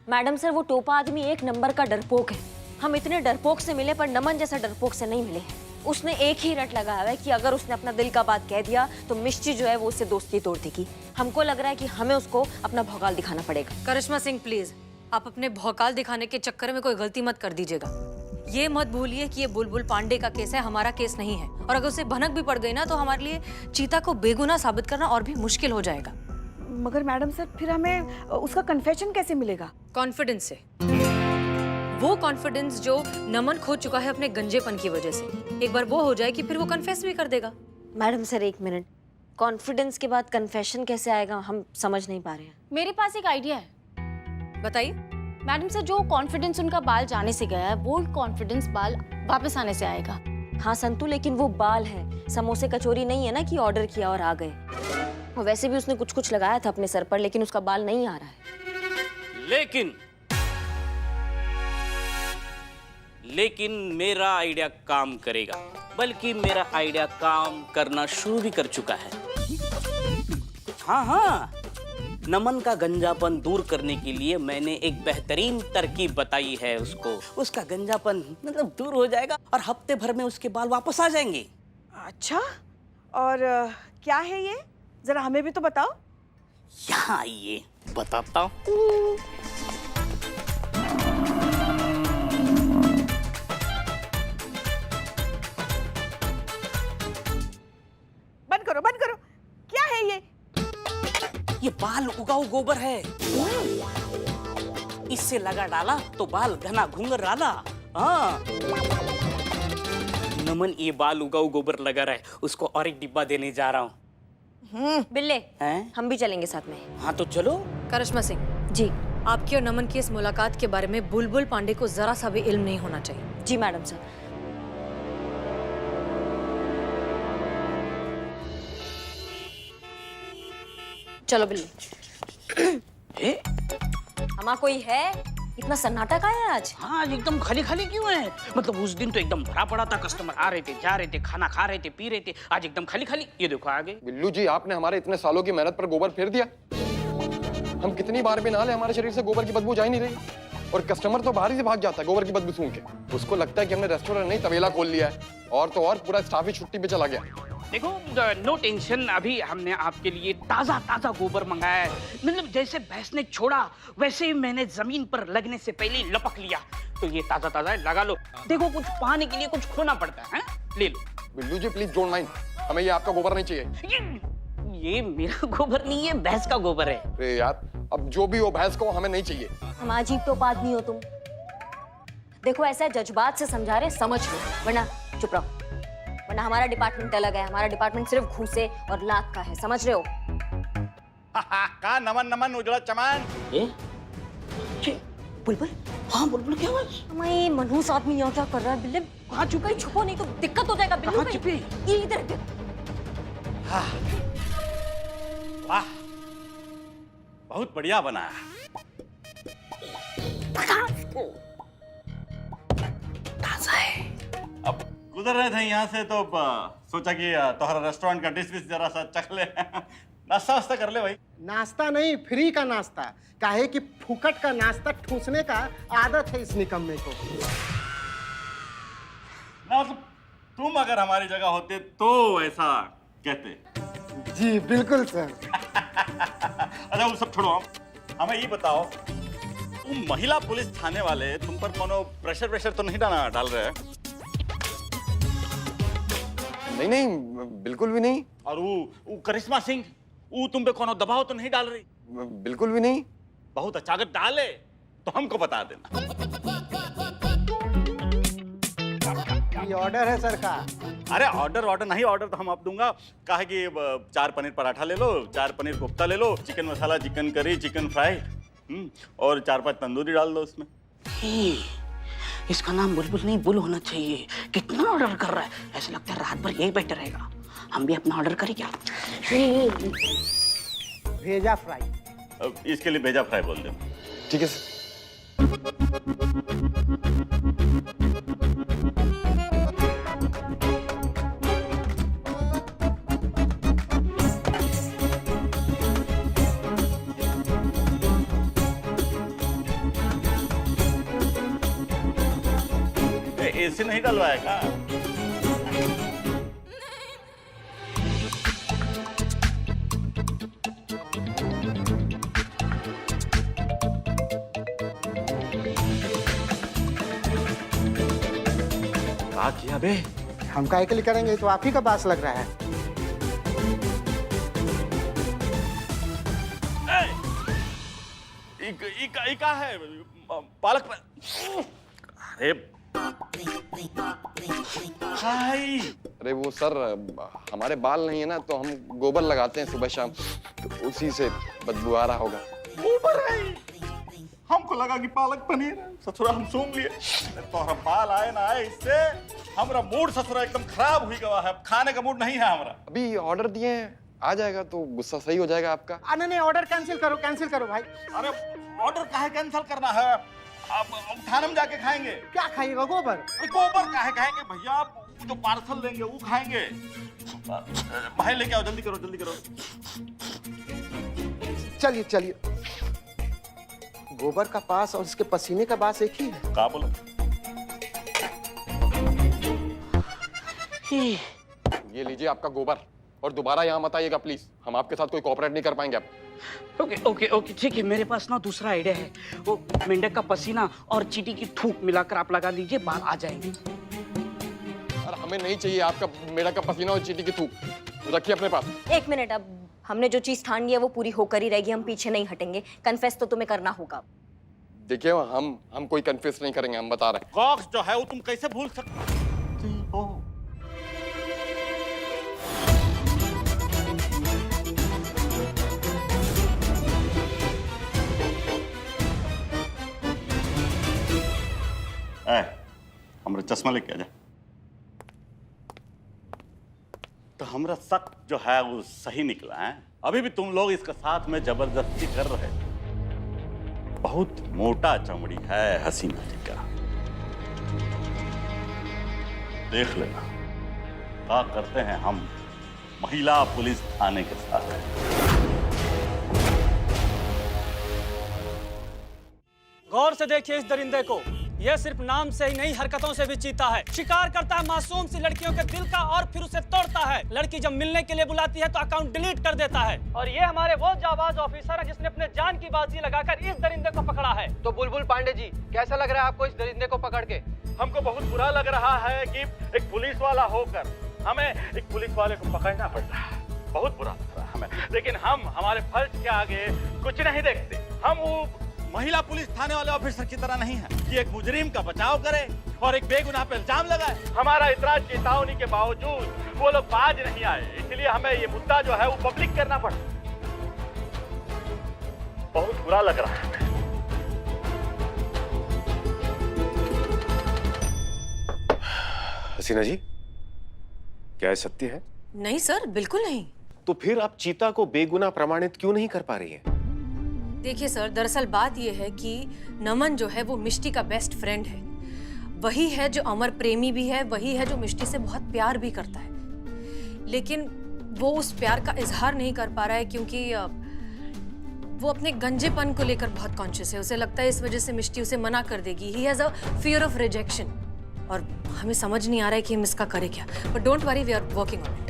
Madam sir, वो टोपा आदमी एक नंबर का डरपोक है। हम इतने डरपोक से मिले पर नमन जैसा डरपोक से नहीं मिले। उसने एक ही रट लगाया है कि अगर उसने अपना दिल का बात कह दिया तो मिष्टी जो है वो उससे दोस्ती तोड़ देगी। हमको लग रहा है कि हमें उसको अपना भौकाल दिखाना पड़ेगा। करिश्मा सिंह प्लीज, आप अपने भौकाल दिखाने के चक्कर में कोई गलती मत कर दीजिएगा। ये मत भूलिए कि ये बुलबुल पांडे का केस है, हमारा केस नहीं है। और अगर उसे भनक भी पड़ गई ना तो हमारे लिए चीता को बेगुनाह साबित करना और भी मुश्किल हो जाएगा। मगर मैडम सर, फिर हमें उसका कन्फेशन कैसे मिलेगा? कॉन्फिडेंस से, वो कॉन्फिडेंस जो नमन खो चुका है अपने गंजेपन की वजह से। एक बार वो हो जाए कि फिर वो कन्फेस भी कर देगा। मैडम सर एक मिनट, कॉन्फिडेंस के बाद कन्फेशन कैसे आएगा? हम समझ नहीं पा रहे हैं। मेरे पास एक आइडिया है। बताइए। मैडम सर, जो कॉन्फिडेंस उनका बाल जाने से गया है वो कॉन्फिडेंस बाल वापस आने से आएगा। हाँ संतु, लेकिन वो बाल है, समोसे कचौरी नहीं है ना कि ऑर्डर किया और आ गए। और वैसे भी उसने कुछ कुछ लगाया था अपने सर पर, लेकिन उसका बाल नहीं आ रहा है। लेकिन मेरा आइडिया काम करेगा, बल्कि मेरा आइडिया काम करना शुरू भी कर चुका है। हाँ, नमन का गंजापन दूर करने के लिए मैंने एक बेहतरीन तरकीब बताई है उसको। उसका गंजापन मतलब दूर हो जाएगा और हफ्ते भर में उसके बाल वापस आ जाएंगे। अच्छा, और क्या है ये? जरा हमें भी तो बताओ। यहाँ आइए, बताता हूँ। बंद करो, क्या है ये? ये बाल उगाऊ गोबर है। इससे लगा डाला तो बाल घना घुंघर डाला। हाँ, नमन ये बाल उगाऊ गोबर लगा रहा है, उसको और एक डिब्बा देने जा रहा हूँ। बिल्ले हैं? हम भी चलेंगे साथ में। हाँ तो चलो। करिश्मा सिंह जी। आपकी और नमन की इस मुलाकात के बारे में बुलबुल पांडे को जरा सा भी इल्म नहीं होना चाहिए। जी मैडम सर। चलो बिल्ले। हमारा कोई है? इतना सन्नाटा का है आज? हाँ, आज एकदम खाली खाली क्यों है? मतलब उस दिन तो एकदम भरा पड़ा था, कस्टमर आ रहे थे, जा रहे थे, खाना खा रहे थे, पी रहे थे। आज एकदम खाली खाली। ये देखो आगे। बिल्लू जी, आपने हमारे इतने सालों की मेहनत पर गोबर फेर दिया। हम कितनी बार भी नहा ले, हमारे शरीर से गोबर की बदबू जा ही नहीं रही। और कस्टमर तो बाहर ही से भाग जाता है गोबर की बदबू सूंघ के। उसको लगता है कि हमने रेस्टोरेंट नहीं तबेला खोल लिया है। और तो और पूरा स्टाफ ही छुट्टी पे चला गया। देखो, नो टेंशन, अभी हमने आपके लिए ताजा ताजा गोबर मंगाया है। मतलब जैसे भैंस ने छोड़ा वैसे ही मैंने जमीन पर लगने से पहले ही लपक लिया। तो ये ताजा ताजा है, लगा लो। देखो, कुछ पाने के लिए कुछ खोना पड़ता है, ले लो। बिल्लू जी प्लीज डोंट माइंड, हमें ये आपका गोबर नहीं चाहिए। ये मेरा गोबर नहीं है, भैंस का गोबर है। अरे यार, अब जो भी हो भैंस को हमें नहीं चाहिए। हम अजीब तो आदमी हो तुम। देखो ऐसा जज्बात से समझा रहे, समझ लो, वरना चुप रहो। वरना हमारा डिपार्टमेंट अलग है। हमारा डिपार्टमेंट सिर्फ घूसे और लाख का है, समझ रहे हो? का नमन नमन उजड़ा चमान। बुलबुल? हाँ बुलबुल, क्या हुआ? हमारे मनहूस आदमी यहाँ क्या कर रहा है? बिल्ले कहाँ छुपे? छुपो नहीं तो दिक्कत हो जाएगा। बिल्लू कहाँ छुपे? ये इधर। वाह, बहुत बढ़िया बना है। ताजा है। अब गुजर रहे थे यहाँ से तो सोचा कि तुम्हारा रेस्टोरेंट का डिश जरा सा चख ले। नाश्ता वास्ता कर ले भाई। नाश्ता नहीं, फ्री का नाश्ता। काहे कि फुकट का नाश्ता ठूसने का आदत है इस निकम्मे को। ना मतलब तुम अगर हमारी जगह होते तो ऐसा कहते। जी बिल्कुल सर। अच्छा वो सब छोड़ो, हमें ये बताओ, तुम महिला पुलिस थाने वाले तुम पर कोनो प्रेशर तो नहीं डाल रहे हैं? नहीं नहीं, बिल्कुल भी नहीं। और वो करिश्मा सिंह, वो तुम पे कोनो दबाव तो नहीं डाल रही? बिल्कुल भी नहीं। बहुत अच्छा, अगर डाले तो हमको बता देना। ये ऑर्डर है सर का। अरे ऑर्डर नहीं, ऑर्डर तो हम आप दूंगा। कहा कि 4 पनीर पराठा ले लो, 4 पनीर कोफ्ता ले लो, चिकन मसाला, चिकन करी, चिकन फ्राई, और 4-5 तंदूरी डाल दो उसमें। इसका नाम बुलबुल नहीं बुल होना चाहिए। कितना ऑर्डर कर रहा है, ऐसा लगता है रात भर यही बैठा रहेगा। हम भी अपना ऑर्डर करें क्या? भेजा फ्राई। अब इसके लिए भेजा फ्राई बोल दे। ठीक है सर। एसी नहीं डलवाया का? क्या किया बे? हम काहे के लिए करेंगे, तो आप ही का बास लग रहा है। इका है पालक अरे हाय। अरे वो सर, हमारे बाल नहीं है ना, तो हम गोबर लगाते हैं सुबह शाम, तो उसी से बदबू आ रहा होगा। गोबर है, हमको लगा कि पालक पनीर है। ससुरा हम सूंघ लिए तो हम बाल आए ना आए, इससे हमारा मूड ससुरा एकदम खराब हुई गवा है। खाने का मूड नहीं है हमारा। अभी ऑर्डर दिए हैं, आ जाएगा तो गुस्सा सही हो जाएगा आपका। नहीं, ऑर्डर कैंसिल करो भाई। अरे ऑर्डर काहे कैंसिल करना है? अब थाने में जाके खाएंगे। क्या खाइएगा, गोबर? अरे गोबर काहे खाएंगे भैया, आप जो पार्सल लेंगे वो खाएंगे। भाई लेके आओ, जल्दी करो। चलिए। गोबर का पास और इसके पसीने का बास एक ही है। क्या बोला? ये लीजिए आपका गोबर, और दोबारा यहाँ मत आइएगा प्लीज। हम आपके साथ कोई कोऑपरेट नहीं कर पाएंगे अब। ओके ठीक है। मेरे पास ना दूसरा आइडिया है। वो मेंढक का पसीना और चींटी की थूक मिलाकर आप लगा दीजिए, बाल आ जाएंगे। अरे हमें नहीं चाहिए आपका मेढक का पसीना और चींटी की थूक, रखिए अपने पास। एक मिनट, अब हमने जो चीज ठान ली है वो पूरी होकर ही रहेगी, हम पीछे नहीं हटेंगे। कन्फेस तो तुम्हें करना होगा। देखिए हम कोई कन्फेस नहीं करेंगे, हम बता रहे हैं। कॉक्स जो है वो तुम कैसे भूल सकते हो? हमरा चश्मा लेके आ जा। तो हमरा शक जो है वो सही निकला है। अभी भी तुम लोग इसका साथ में जबरदस्ती कर रहे हो। बहुत मोटा चमड़ी है हसीना जी का, देख लेना क्या करते हैं हम महिला पुलिस थाने के साथ। गौर से देखिए इस दरिंदे को, यह सिर्फ नाम से ही नहीं हरकतों से भी चीता है। शिकार करता है मासूम सी लड़कियों के दिल का और फिर उसे तोड़ता है। लड़की जब मिलने के लिए बुलाती है तो अकाउंट डिलीट कर देता है। और ये हमारे वो जाबाज ऑफिसर है जिसने अपने जान की बाजी लगाकर इस दरिंदे को पकड़ा है। तो बुलबुल पांडे जी, कैसा लग रहा है आपको इस दरिंदे को पकड़ के? हमको बहुत बुरा लग रहा है कि एक पुलिस वाला होकर हमें एक पुलिस वाले को पकड़ना पड़ रहा है। बहुत बुरा लग रहा है हमें, लेकिन हम हमारे फर्ज के आगे कुछ नहीं देखते। हम वो महिला पुलिस थाने वाले ऑफिसर की तरह नहीं है कि एक मुजरिम का बचाव करे और एक बेगुनाह पे इल्जाम लगाए। हमारा इतराज चेतावनी के बावजूद वो लोग बाज नहीं आए, इसलिए हमें ये मुद्दा जो है वो पब्लिक करना पड़ा। बहुत बुरा लग रहा है। हसीना जी, क्या ये सत्य है? नहीं सर, बिल्कुल नहीं। तो फिर आप चीता को बेगुनाह प्रमाणित क्यों नहीं कर पा रही हैं? देखिए सर, दरअसल बात यह है कि नमन जो है वो मिष्टी का बेस्ट फ्रेंड है। वही है जो अमर प्रेमी भी है, वही है जो मिष्टी से बहुत प्यार भी करता है। लेकिन वो उस प्यार का इजहार नहीं कर पा रहा है क्योंकि वो अपने गंजेपन को लेकर बहुत कॉन्शियस है। उसे लगता है इस वजह से मिष्टी उसे मना कर देगी। He has a fear of rejection. और हमें समझ नहीं आ रहा है कि हम इसका करें क्या। But don't worry, we are working on it.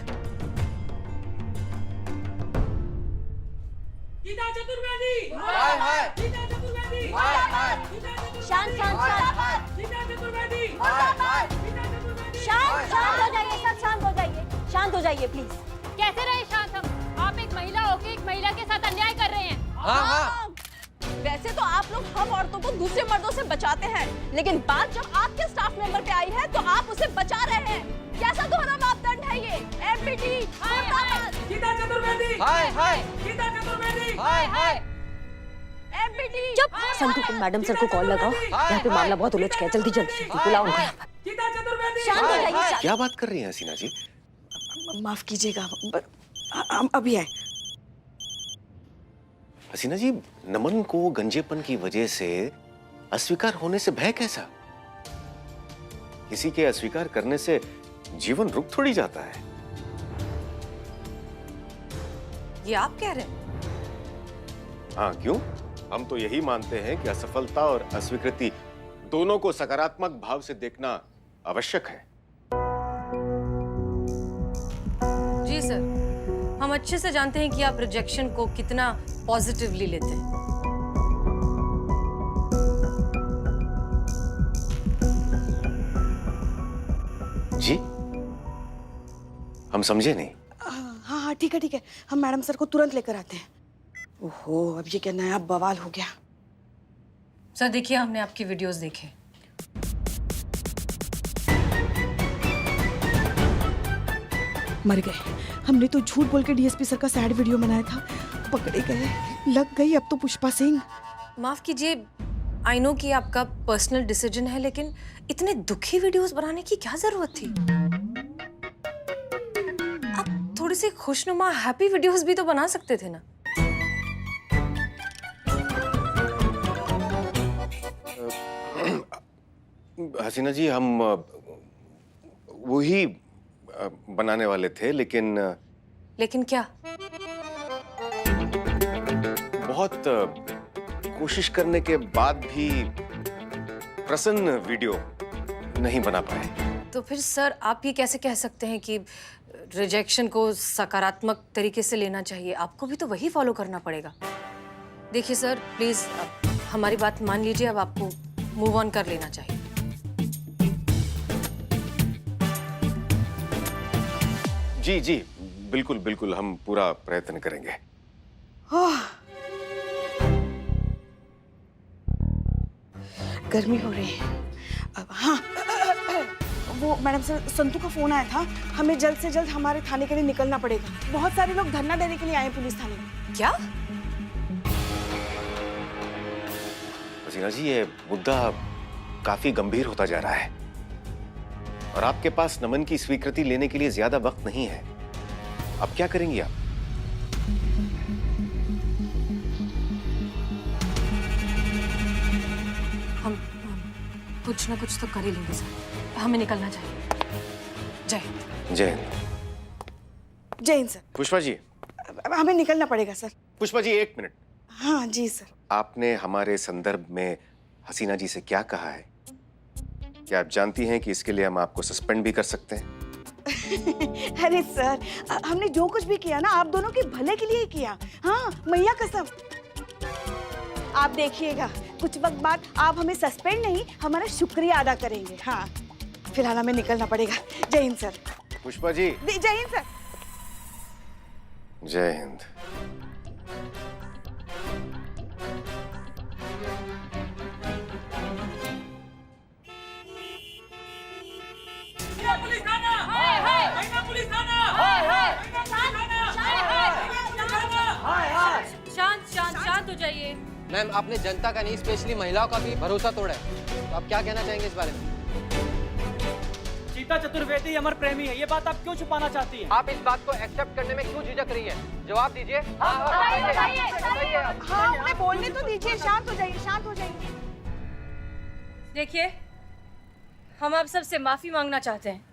शांत हो जाइए प्लीज। कैसे रहे शांत हम? आप एक महिला होकर एक महिला के साथ अन्याय कर रहे हैं। हाँ। वैसे तो आप लोग हम औरतों को दूसरे मर्दों से बचाते हैं, लेकिन बात जब आपके स्टाफ मेंबर पे आई है तो आप उसे बचा रहे हैं। कैसा दोहरा मापदंड है ये? MPT Geeta Chaturvedi, MPT. चुप। संतू को मैडम सर को कॉल लगाओ, यहाँ पे मामला बहुत उलझ गया। जल्दी बुलाओ उनको यहाँ पर। शांत हो जाइए। क्या बात कर रही हैं हसीना जी? माफ कीजिएगा, हम अभी आए। हसीना जी, नमन को गंजेपन की वजह से अस्वीकार होने से भय कैसा? किसी के अस्वीकार करने से जीवन रुक थोड़ी जाता है। ये आप कह रहे हैं? हाँ, क्यों? हम तो यही मानते हैं कि असफलता और अस्वीकृति दोनों को सकारात्मक भाव से देखना आवश्यक है। जी सर, हम अच्छे से जानते हैं कि आप रिजेक्शन को कितना पॉजिटिवली लेते हैं। जी, हम समझे नहीं। हाँ हाँ ठीक है, हम मैडम सर को तुरंत लेकर आते हैं। ओहो, अब ये क्या नया बवाल हो गया। सर देखिए, हमने आपकी वीडियोस देखे। मर गए, हमने तो झूठ बोल के डीएसपी सर का सैड वीडियो बनाया था, पकड़े गए, लग गई अब तो पुष्पा सिंह। माफ कीजिए, आई नो कि आपका पर्सनल डिसीजन है, लेकिन इतने दुखी वीडियोस बनाने की क्या जरूरत थी? आप थोड़ी सी खुशनुमा हैप्पी वीडियोस भी तो बना सकते थे ना। हसीना जी, हम वही बनाने वाले थे, लेकिन क्या? बहुत कोशिश करने के बाद भी प्रसन्न वीडियो नहीं बना पाए। तो फिर सर आप ये कैसे कह सकते हैं कि रिजेक्शन को सकारात्मक तरीके से लेना चाहिए? आपको भी तो वही फॉलो करना पड़ेगा। देखिए सर, प्लीज हमारी बात मान लीजिए, अब आपको मूव ऑन कर लेना चाहिए। जी जी, बिल्कुल बिल्कुल, हम पूरा प्रयत्न करेंगे। गर्मी हो रही है। अब हाँ, वो मैडम सर, संतू का फोन आया था, हमें जल्द से जल्द हमारे थाने के लिए निकलना पड़ेगा। बहुत सारे लोग धरना देने के लिए आए पुलिस थाने में। क्या? हसीना जी, ये मुद्दा काफी गंभीर होता जा रहा है और आपके पास नमन की स्वीकृति लेने के लिए ज्यादा वक्त नहीं है। अब क्या करेंगी आप? हम कुछ ना कुछ तो कर ही लेंगे सर, हमें निकलना चाहिए। जय हिंद। जय हिंद। जय हिंद सर। पुष्पा जी, अब हमें निकलना पड़ेगा सर। पुष्पा जी, एक मिनट। हाँ जी सर। आपने हमारे संदर्भ में हसीना जी से क्या कहा है? क्या आप जानती हैं कि इसके लिए हम आपको सस्पेंड भी कर सकते हैं? अरे सर, हमने जो कुछ भी किया ना, आप दोनों के भले के लिए ही किया। हाँ, मैया कसम। आप देखिएगा, कुछ वक्त बाद आप हमें सस्पेंड नहीं, हमारा शुक्रिया अदा करेंगे। हाँ, फिलहाल हमें निकलना पड़ेगा। जय हिंद सर। पुष्पा जी। जय हिंद सर। जय हिंद। शांत हो जाइए। मैम, आपने जनता का नहीं, स्पेशली महिलाओं का भी भरोसा तोड़ा है, तो आप क्या कहना चाहेंगे इस बारे में? चीता चतुर्वेदी अमर प्रेमी है, ये बात आप क्यों छुपाना चाहती हैं? आप इस बात को एक्सेप्ट करने में क्यों झिझक रही है? जवाब दीजिए। हाँ, उन्हें बोलने तो दीजिए। शांत हो जाइए, शांत हो जाइए। देखिए, हम आप सबसे माफी मांगना चाहते हैं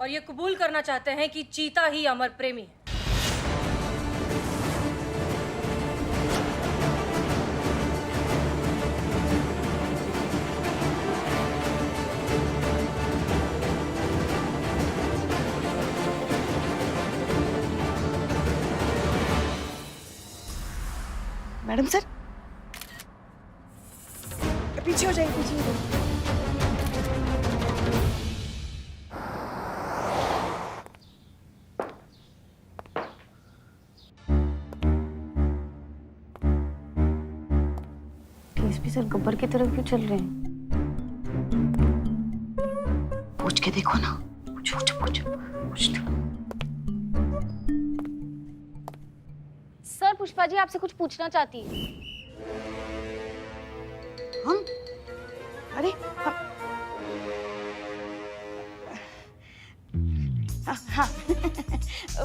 और ये कबूल करना चाहते हैं कि चीता ही अमर प्रेमी है। मैडम सर, पीछे हो जाइए, पीछे हो जाइए। डीएसपी सर गब्बर की तरफ क्यों चल रहे हैं? पूछ के देखो ना, पूछो। सर, पुष्पा जी आपसे कुछ पूछना चाहती है। हम? अरे हाँ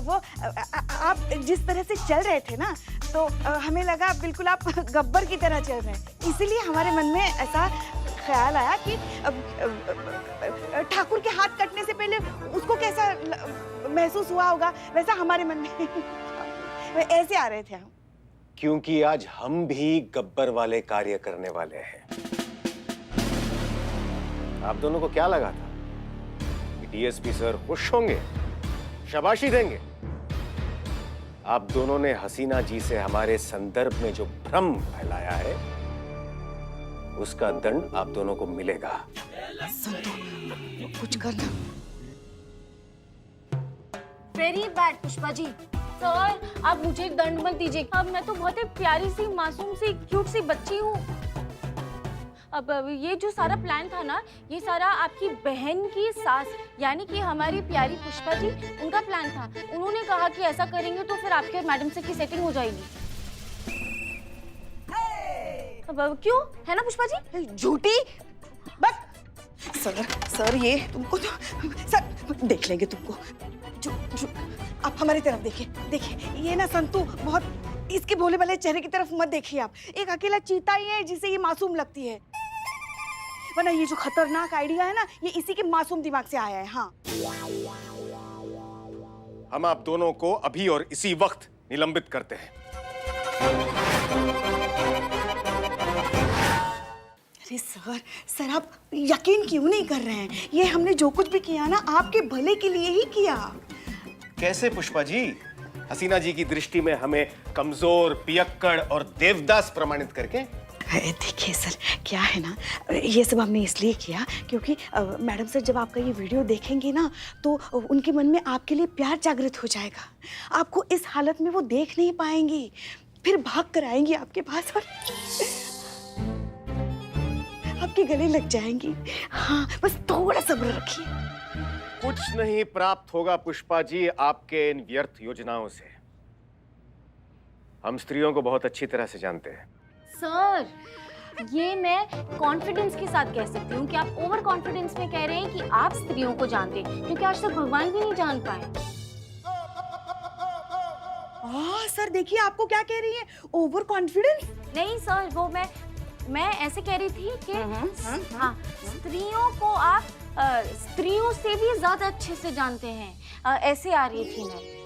वो आप जिस तरह से चल रहे थे ना, तो हमें लगा बिल्कुल आप गब्बर की तरह चल रहे हैं, इसीलिए हमारे मन में ऐसा ख्याल आया कि ठाकुर के हाथ कटने से पहले उसको कैसा महसूस हुआ होगा, वैसा हमारे मन में ऐसे आ रहे थे हम। क्योंकि आज हम भी गब्बर वाले कार्य करने वाले हैं। आप दोनों को क्या लगा था डीएसपी सर खुश होंगे, शाबाशी देंगे। आप दोनों ने हसीना जी से हमारे संदर्भ में जो भ्रम फैलाया है, उसका दंड आप दोनों को मिलेगा। कुछ करना। Very bad Pushpa ji. Sir आप मुझे दंड मत दीजिए। अब मैं तो बहुत ही प्यारी सी मासूम सी क्यूट सी बच्ची हूँ। अब ये जो सारा प्लान था ना, ये सारा आपकी बहन की सास यानी कि हमारी प्यारी पुष्पा जी, उनका प्लान था। उन्होंने कहा कि ऐसा करेंगे तो फिर आपके और मैडम से की सेटिंग हो जाएगी। अब क्यों है ना पुष्पा जी? झूठी। बस सर ये तुमको तो सर देख लेंगे तुमको। आप हमारी तरफ देखिए ये ना संतू बहुत इसके भोले भाले चेहरे की तरफ मत देखिए आप। एक अकेला चीता ही है जिसे ये मासूम लगती है, वरना ये जो खतरनाक आइडिया है ना, ये इसी के मासूम दिमाग से आया है। हाँ, हम आप दोनों को अभी और इसी वक्त निलंबित करते हैं। अरे सर आप यकीन क्यों नहीं कर रहे हैं? ये हमने जो कुछ भी किया ना, आपके भले के लिए ही किया। कैसे पुष्पा जी? हसीना जी की दृष्टि में हमें कमजोर, पियक्कड़ और देवदास प्रमाणित करके? देखिए सर, क्या है ना, ये सब हमने इसलिए किया क्योंकि मैडम सर जब आपका ये वीडियो देखेंगे ना, तो उनके मन में आपके लिए प्यार जागृत हो जाएगा। आपको इस हालत में वो देख नहीं पाएंगी, फिर भाग कर आएंगी आपके पास और आपके गले लग जाएंगी। हाँ, बस थोड़ा सब्र रखिए। कुछ नहीं प्राप्त होगा पुष्पा जी आपके इन व्यर्थ योजनाओं से। हम स्त्रियों को बहुत अच्छी तरह से जानते हैं। सर ये मैं कॉन्फिडेंस के साथ कह सकती हूँ कि आप ओवर कॉन्फिडेंस में कह रहे हैं कि आप स्त्रियों को जानते हैं, क्योंकि आज तक भगवान भी नहीं जान पाए। सर देखिए आपको क्या कह रही है, ओवर कॉन्फिडेंस? नहीं सर, वो मैं ऐसे कह रही थी कि हाँ, स्त्रियों को आप स्त्रियों से भी ज्यादा अच्छे से जानते हैं, ऐसे आ रही थी मैं।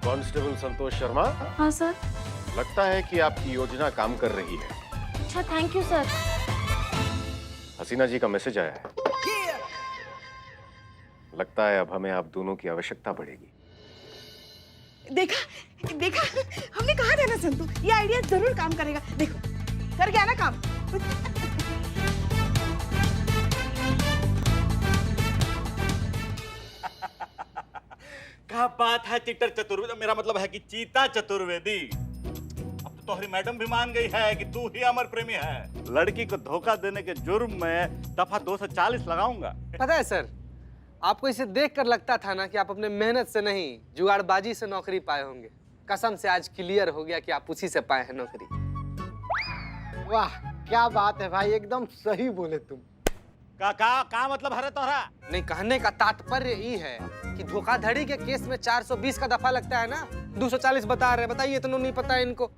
कांस्टेबल संतोष शर्मा। हाँ सर। लगता है कि आपकी योजना काम कर रही है। अच्छा, थैंक यू सर। हसीना जी का मैसेज आया है। लगता है अब हमें आप दोनों की आवश्यकता पड़ेगी। देखा हमने कहा था ना संतू, ये आइडिया जरूर काम करेगा। देखो कर गया ना काम। क्या बात है चिट्टर चतुर्वेदी, मेरा मतलब है कि चीता चतुर्वेदी। अब तो तुम्हारी मैडम भी मान गई है कि तू ही अमर प्रेमी है। लड़की को धोखा देने के जुर्म में दफा 240 लगाऊंगा। पता है सर, आपको इसे देखकर लगता था ना कि आप अपने मेहनत से नहीं, जुगाड़बाजी से नौकरी पाए होंगे। कसम से आज क्लियर हो गया कि आप उसी से पाए हैं नौकरी। वाह क्या बात है भाई, एकदम सही बोले तुम। का मतलब है तोहरा? नहीं, कहने का तात्पर्य ये है कि धोखाधड़ी के केस में 420 का दफा लगता है ना, 240 बता रहे। बताइए, इतना नहीं पता है इनको।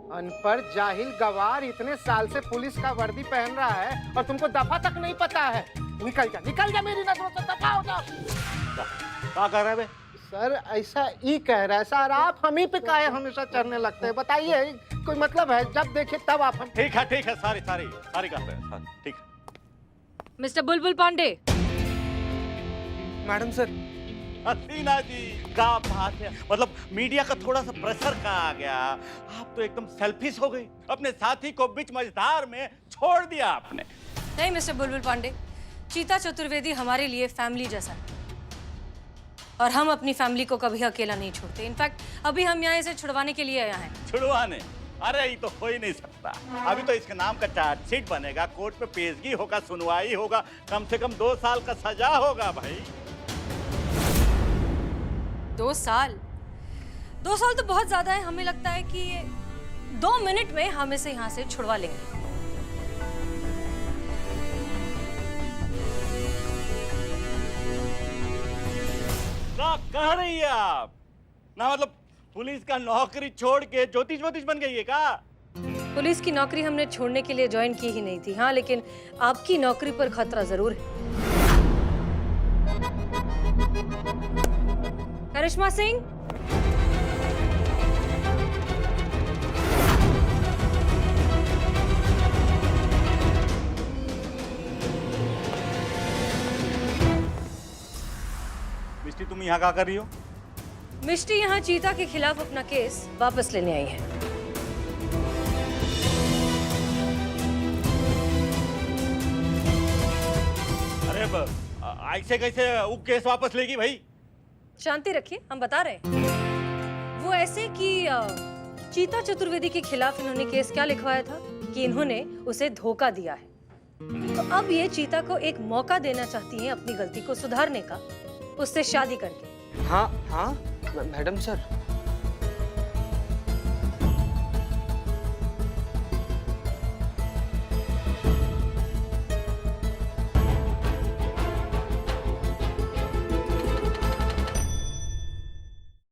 अनपढ़ जाहिल गवार इतने साल से पुलिस का वर्दी पहन रहा है और तुमको दफा तक नहीं पता है। निकल जा मेरी नजरों से, दफा हो जाओ। क्या कर रहे बे? सर ऐसा ही कह रहा है सर, आप हम ही पे काहे हमेशा चढ़ने लगते हैं? बताइए कोई मतलब है? जब देखे तब आप हम। ठीक है सारी करते हैं। ठीक है mister Bulbul Pandey. Madam sir. Hasina ji क्या बात है, मतलब मीडिया का थोड़ा सा प्रेशर का आ गया, आप तो एकदम सेल्फिश हो गई। अपने साथी को बीच मझधार में छोड़ दिया आपने। नहीं मिस्टर बुलबुल पांडे, चीता चतुर्वेदी हमारे लिए फैमिली जैसा है और हम अपनी फैमिली को कभी अकेला नहीं छोड़ते। इनफैक्ट अभी हम यहाँ इसे छुड़वाने के लिए आए हैं। छुड़वाने? अरे ये तो हो ही नहीं सकता। अभी तो इसके नाम का चार्जशीट बनेगा, कोर्ट में पेशगी होगा, सुनवाई होगा, कम से कम 2 साल का सजा होगा भाई। 2 साल? 2 साल तो बहुत ज्यादा है। हमें लगता है कि 2 मिनट में हम इसे यहाँ से छुड़वा लेंगे। क्या कह रही है आप? ना मतलब पुलिस का नौकरी छोड़ के ज्योतिष बन गई है क्या? पुलिस की नौकरी हमने छोड़ने के लिए ज्वाइन की ही नहीं थी। हाँ, लेकिन आपकी नौकरी पर खतरा जरूर है। करिश्मा सिंह, मिस्टी तुम यहाँ क्या कर रही हो? मिष्टी यहाँ चीता के खिलाफ अपना केस वापस लेने आई है। अरे ऐसे कैसे वो केस वापस लेगी भाई? शांति रखिए, हम बता रहे हैं। वो ऐसे कि चीता चतुर्वेदी के खिलाफ इन्होंने केस क्या लिखवाया था कि इन्होंने उसे धोखा दिया है। तो अब ये चीता को एक मौका देना चाहती हैं अपनी गलती को सुधारने का, उससे शादी करके। हाँ हाँ मैडम सर,